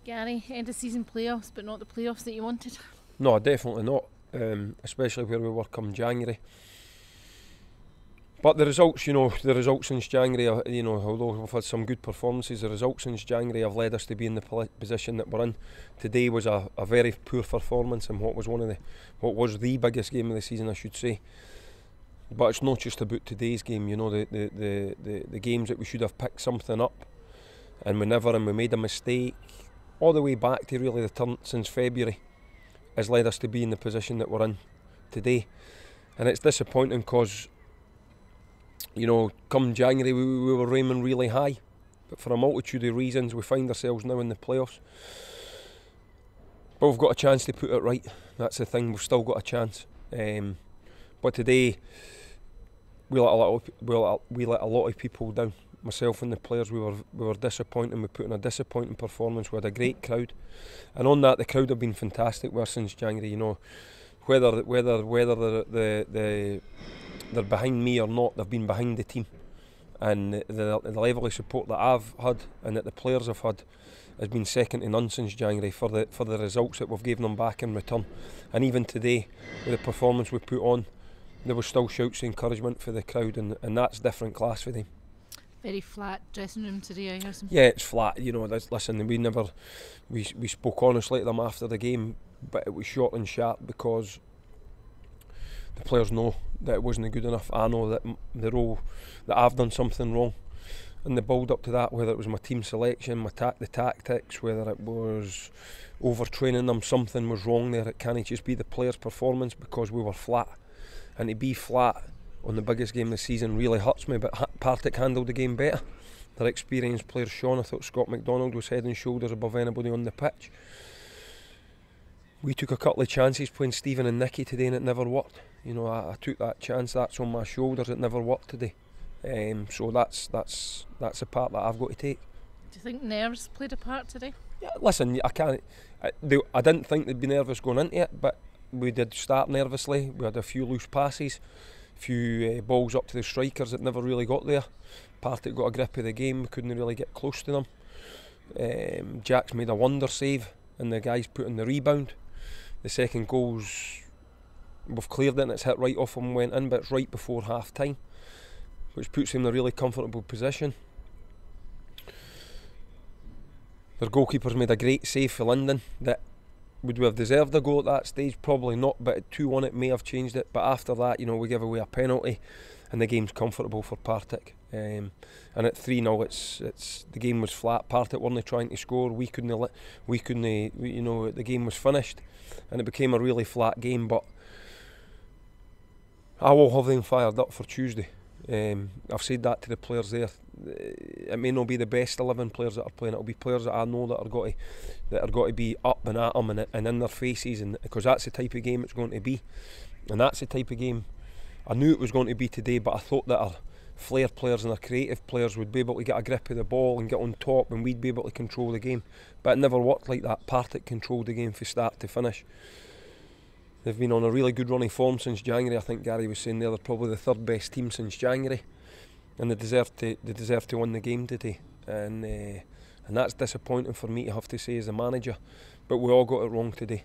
Gary, end of season playoffs, but not the playoffs that you wanted. No, definitely not. Especially where we were come January. But the results, the results since January, although we've had some good performances, the results since January have led us to be in the position that we're in. Today was a very poor performance in what was the biggest game of the season, I should say. But it's not just about today's game, the games that we should have picked something up, and we never, and we made a mistake. All the way back to really the turn since February has led us to be in the position that we're in today. And it's disappointing because, come January we were aiming really high. But for a multitude of reasons we find ourselves now in the playoffs. But we've got a chance to put it right. That's the thing, we've still got a chance. But today we let a lot of people down. Myself and the players, we were disappointed. We put in a disappointing performance. We had a great crowd, and on that the crowd have been fantastic with us since January. Whether they're behind me or not, they've been behind the team, and the level of support that I've had and that the players have had has been second to none since January for the results that we've given them back in return. And even today, with the performance we put on, there was still shouts of encouragement for the crowd, and that's different class for them. Very flat dressing room today, I heard some. Yeah, it's flat. Listen, we spoke honestly to them after the game, but it was short and sharp because the players know that it wasn't good enough. I know that that I've done something wrong in the build up to that, whether it was my team selection, the tactics, whether it was overtraining them, something was wrong there. It can't just be the players' performance because we were flat, and to be flat on the biggest game of the season really hurts me. But Partick handled the game better. Their experienced players shone. I thought Scott McDonald was head and shoulders above anybody on the pitch. We took a couple of chances playing Stephen and Nicky today, and it never worked. I took that chance. That's on my shoulders. It never worked today. So that's the part that I've got to take. Do you think nerves played a part today? Yeah, listen, I didn't think they'd be nervous going into it, but we did start nervously. We had a few loose passes, few balls up to the strikers that never really got there. Partick got a grip of the game, we couldn't really get close to them. Jack's made a wonder save and the guys put in the rebound. The second goal's, we've cleared it and it's hit right off him and went in, but it's right before half time, which puts him in a really comfortable position. Their goalkeeper's made a great save for London. That would we have deserved a goal at that stage? Probably not, but at 2-1 it may have changed it. But after that, we give away a penalty and the game's comfortable for Partick. And at 3-0 it's the game was flat. Partick weren't trying to score, we couldn't, the game was finished and it became a really flat game. But I will have them fired up for Tuesday. I've said that to the players there. It may not be the best 11 players that are playing. It'll be players that I know that are got to be up and at them and in their faces, and because that's the type of game it's going to be, and that's the type of game I knew it was going to be today. But I thought that our flair players and our creative players would be able to get a grip of the ball and get on top, and we'd be able to control the game. But it never worked like that. Partick controlled the game from start to finish. They've been on a really good running form since January. I think Gary was saying they're probably the third best team since January, and they deserve to win the game today. And that's disappointing for me to have to say as a manager. But we all got it wrong today.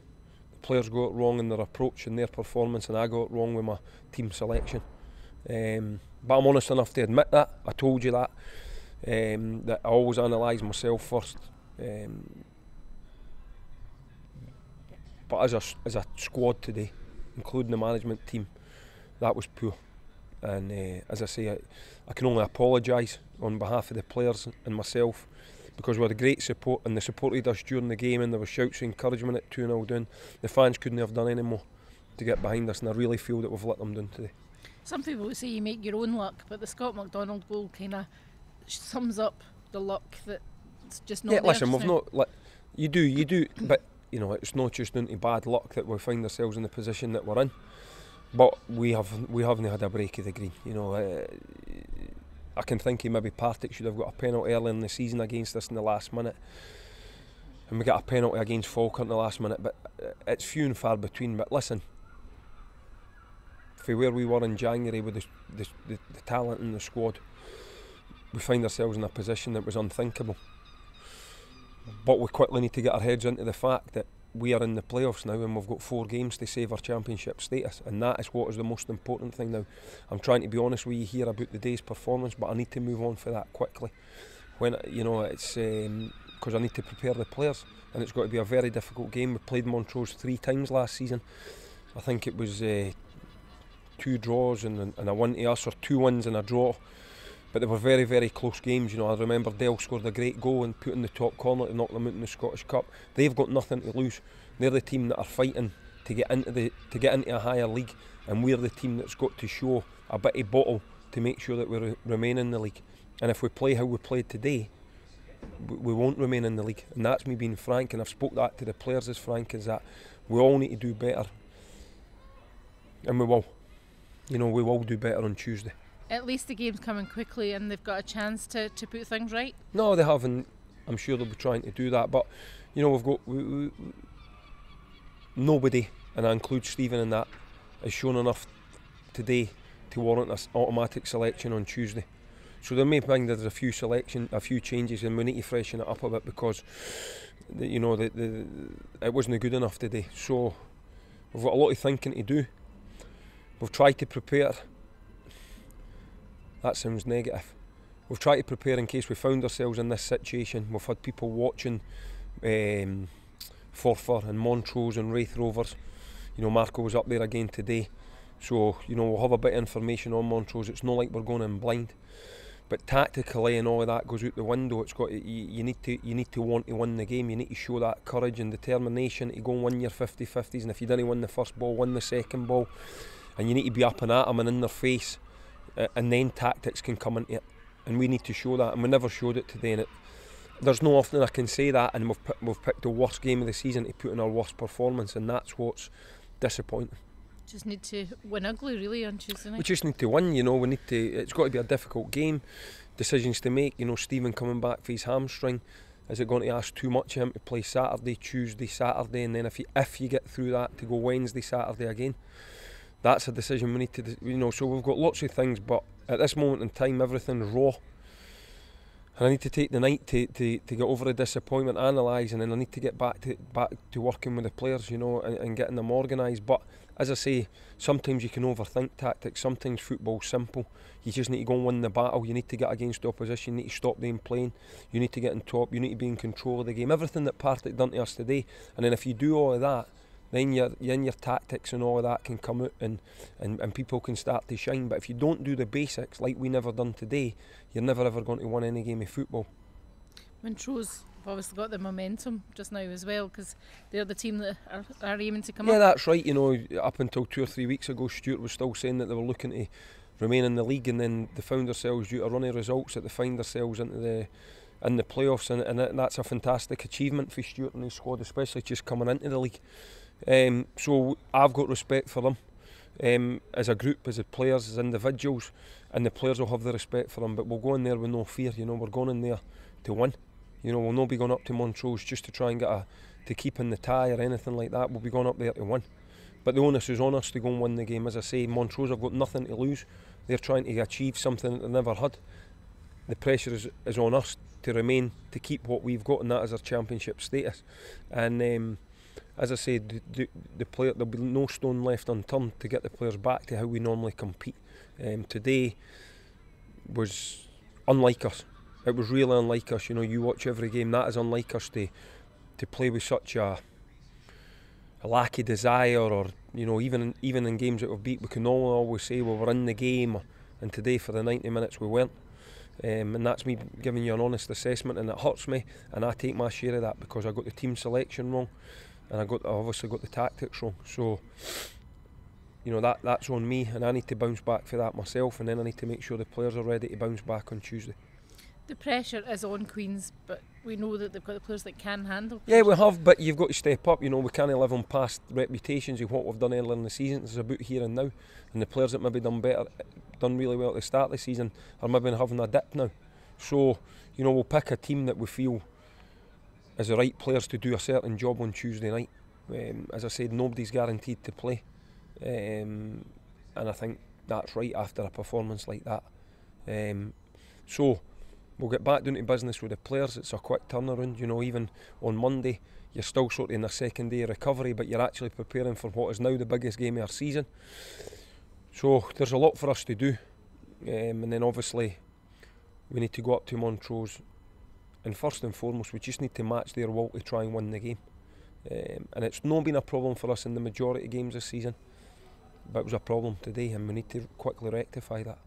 The players got it wrong in their approach and their performance, and I got it wrong with my team selection. But I'm honest enough to admit that. I told you that. That I always analyse myself first. But as a squad today, including the management team, that was poor. And as I say, I can only apologise on behalf of the players and myself, because we had great support and they supported us during the game, and there were shouts of encouragement at 2-0 down. The fans couldn't have done any more to get behind us, and I really feel that we've let them down today. Some people would say you make your own luck, but the Scott McDonald goal kind of sums up the luck that's just not there. Yeah, listen, we've not. You do, but it's not just down to bad luck that we find ourselves in the position that we're in. But we haven't had a break of the green. I can think of maybe Partick should have got a penalty early in the season against us in the last minute, and we got a penalty against Falkirk in the last minute. But it's few and far between. But listen, for where we were in January with the talent in the squad, we find ourselves in a position that was unthinkable. But we quickly need to get our heads into the fact that we are in the playoffs now and we've got 4 games to save our championship status, and that is what is the most important thing now. I'm trying to be honest with you here about the day's performance, but I need to move on for that quickly. When it's because I need to prepare the players, and it's got to be a very difficult game. We played Montrose 3 times last season. I think it was 2 draws and a win to us, or 2 wins and a draw. But they were very, very close games. I remember Dell scored a great goal and put in the top corner to knock them out in the Scottish Cup. They've got nothing to lose. They're the team that are fighting to get into a higher league, and we're the team that's got to show a bit of bottle to make sure that we remain in the league. And if we play how we played today, we won't remain in the league. And that's me being frank, and I've spoke that to the players as frank as that. We all need to do better, and we will. We will do better on Tuesday. At least the game's coming quickly and they've got a chance to put things right. No, they haven't. I'm sure they'll be trying to do that, but we've got nobody, and I include Stephen in that, has shown enough today to warrant an automatic selection on Tuesday. So they may think there's a few changes, and we need to freshen it up a bit, because it wasn't good enough today. So we've got a lot of thinking to do. We've tried to prepare. That sounds negative. We've tried to prepare in case we found ourselves in this situation. We've had people watching Forfar and Montrose and Wraith Rovers. Marco was up there again today. So, we'll have a bit of information on Montrose. It's not like we're going in blind. But tactically and all of that goes out the window. It's got you need to want to win the game. You need to show that courage and determination to go and win your 50-50s. And if you didn't win the first ball, win the second ball. And you need to be up and at them and in their face. And then tactics can come into it, and we need to show that, and we never showed it today. And there's no often I can say that, and we've picked the worst game of the season to put in our worst performance, and that's what's disappointing. Just need to win ugly, really, on Tuesday night. We just need to win. We need to. It's got to be a difficult game. Decisions to make. Stephen coming back for his hamstring. Is it going to ask too much of him to play Saturday, Tuesday, Saturday, and then if you get through that, to go Wednesday, Saturday again? That's a decision we need to, so we've got lots of things, but at this moment in time, everything's raw. And I need to take the night to get over the disappointment, analyse, and then I need to get back to working with the players, and getting them organised. But as I say, sometimes you can overthink tactics. Sometimes football's simple. You just need to go and win the battle. You need to get against the opposition. You need to stop them playing. You need to get on top. You need to be in control of the game. Everything that Partick done to us today. And then if you do all of that, then your tactics and all of that can come out, and people can start to shine. But if you don't do the basics like we never done today, you're never ever going to win any game of football. Montrose have obviously got the momentum just now as well, because they're the team that are aiming to come up. Yeah, that's right. Up until 2 or 3 weeks ago, Stuart was still saying that they were looking to remain in the league, and then they found themselves, due to running results, that they find themselves in the playoffs, and that's a fantastic achievement for Stuart and his squad, especially just coming into the league. So I've got respect for them as a group, as players, as individuals, and the players will have the respect for them. But we'll go in there with no fear. We're going in there to win. We'll not be going up to Montrose just to try and to keep in the tie or anything like that. We'll be going up there to win. But the onus is on us to go and win the game. As I say, Montrose have got nothing to lose. They're trying to achieve something that they never had. The pressure is on us to remain, to keep what we've got, and that is our championship status. And as I said, the player, there'll be no stone left unturned to get the players back to how we normally compete. Today was unlike us. It was really unlike us. You watch every game, that is unlike us to play with such a lack of desire, or even in games that we've beat, we can always say we were in the game, and today for the 90 minutes we weren't. And that's me giving you an honest assessment, and it hurts me, and I take my share of that, because I got the team selection wrong. And I obviously got the tactics wrong, so that's on me, and I need to bounce back for that myself, and then I need to make sure the players are ready to bounce back on Tuesday. The pressure is on Queens, but we know that they've got the players that can handle pressure. Yeah, we have, but you've got to step up. We can't live on past reputations of what we've done earlier in the season. It's about here and now, and the players that maybe done really well at the start of the season are maybe having a dip now. So we'll pick a team that we feel as the right players to do a certain job on Tuesday night. As I said, nobody's guaranteed to play, and I think that's right after a performance like that. So we'll get back down to business with the players. It's a quick turnaround, you know. Even on Monday you're still sort of in the second day of recovery, but you're actually preparing for what is now the biggest game of our season. So there's a lot for us to do, and then obviously we need to go up to Montrose, and first and foremost we just need to match their will to try and win the game. And it's not been a problem for us in the majority of games this season, but it was a problem today, and we need to quickly rectify that.